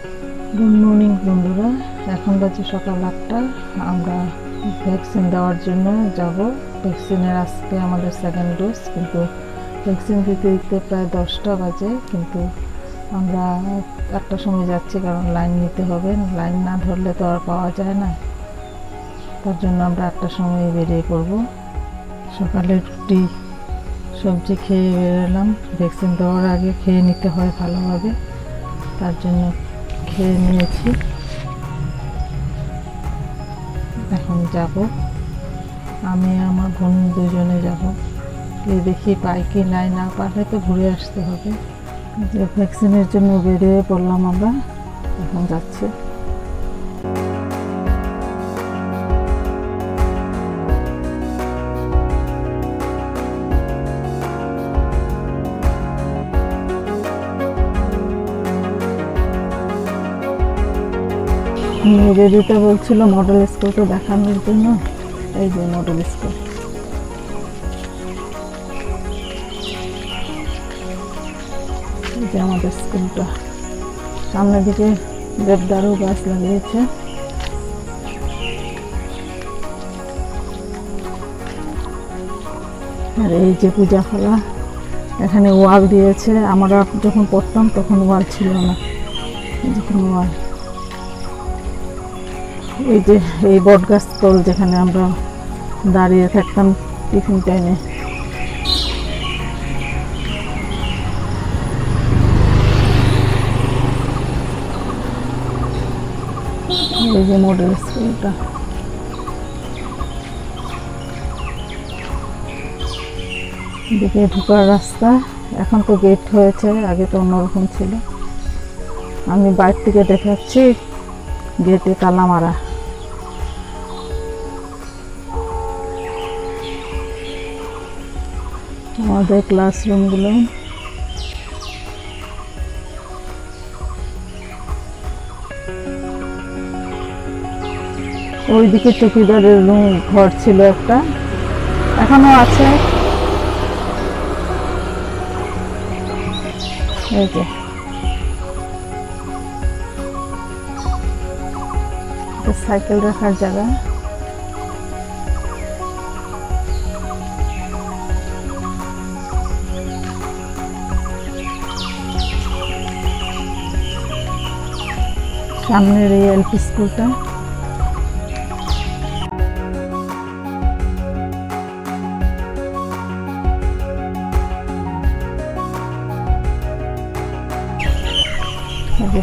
Good morning বন্ধুরা, এখন বাজে সকাল 8টা। আমরা ভ্যাকসিন দেওয়ার জন্য যাব। ভ্যাকসিনের আজকে আমাদের সেকেন্ড ডোজ, কিন্তু ভ্যাকসিন দিতে দিতে প্রায় 10টা বাজে। কিন্তু আমরা 8টার সময় যাচ্ছি, কারণ লাইন নিতে হবে। লাইন না ধরলে তো আর পাওয়া যায় না, তার জন্য আমরা 8টার সময় বেরিয়ে পড়ব। সকালে রুটি সবজি খেয়ে বেরোলাম। ভ্যাকসিন দেওয়ার আগে খেয়ে নিতে হয় ভালোভাবে, তার জন্য খেয়ে নিয়েছি। এখন যাব, আমি আমার বোন দুজনে যাব। দেখি পাই কি নাই, না পারলে তো ঘুরে আসতে হবে। ভ্যাকসিনের জন্য বেরিয়ে পড়লাম আমরা, এখন যাচ্ছি। নিবেদিতা বলছিল মডেল স্কুলটা দেখানোর জন্য। এই যে মডেল স্কুল, এই যে আমাদের স্কুলটা। সামনের দিকে দেবদারু গাছ লাগিয়েছে। আর এই যে পূজাখালা, এখানে ওয়াল দিয়েছে। আমরা যখন পড়তাম তখন ওয়াল ছিল না, যখন ওয়াল। এই যে এই বটগাছ তল, যেখানে আমরা দাঁড়িয়ে থাকতাম টিফিন টাইমে। এই যে মডেল স্কুলটা। এদিকে ঢোকার রাস্তা। এখন তো গেট হয়েছে, আগে তো অন্যরকম ছিল। আমি বাইরে থেকে দেখাচ্ছি, গেটে তালা মারা। আমাদের ক্লাসরুমগুলো। ওইদিকে চৌকিদারের রুম ঘর ছিল একটা, এখনো আছে। এই যে সাইকেল রাখার জায়গা। সামনের এই এলপি স্কুলটা।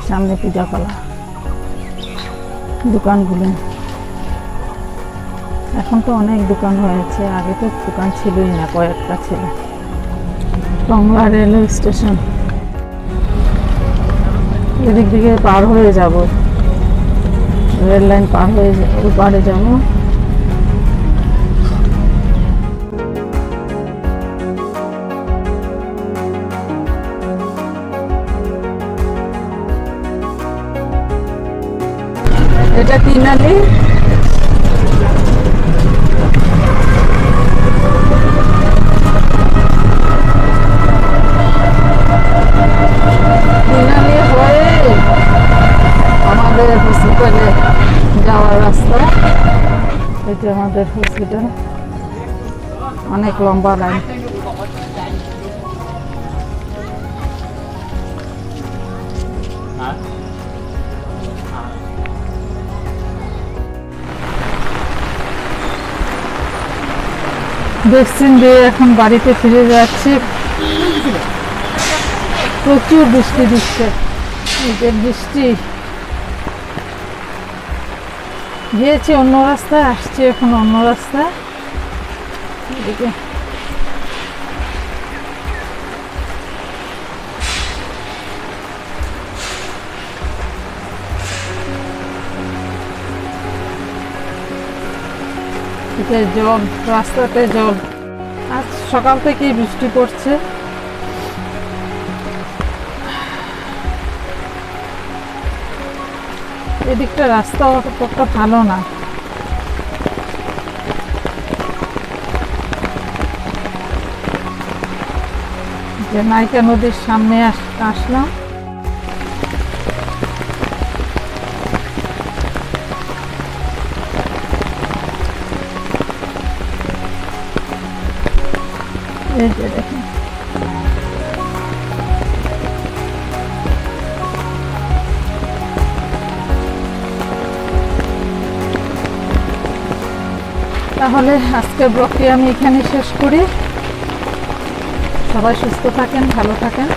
সামনে পূজাকলা, দোকানগুলো। এখন তো অনেক দোকান হয়েছে, আগে তো দোকান ছিলই না, কয়েকটা ছিল। টংলা রেলওয়ে স্টেশন, এদিক দিকে পার হয়ে যাব, রেল লাইন পার হয়ে পারে যাব। এটা তিনালি। তিনালি হয়ে আমাদের হসপিটালে যাওয়ার রাস্তা। এটা আমাদের হসপিটাল, অনেক লম্বা লাইন। ভ্যাকসিন দিয়ে এখন বাড়িতে ফিরে যাচ্ছি। প্রচুর বৃষ্টি দিচ্ছে, এই যে বৃষ্টি। গিয়েছি অন্য রাস্তায়, আসছি এখন অন্য রাস্তায়। এদিকে জল, রাস্তাতে জল। আজ সকাল থেকেই বৃষ্টি পড়ছে। এদিকটা রাস্তা অতটা ভালো না। যে নায়িকা নদীর সামনে আসলাম। এই যে দেখুন, তাহলে আজকের ব্লগটি আমি এখানে শেষ করি। সবাই সুস্থ থাকেন, ভালো থাকেন।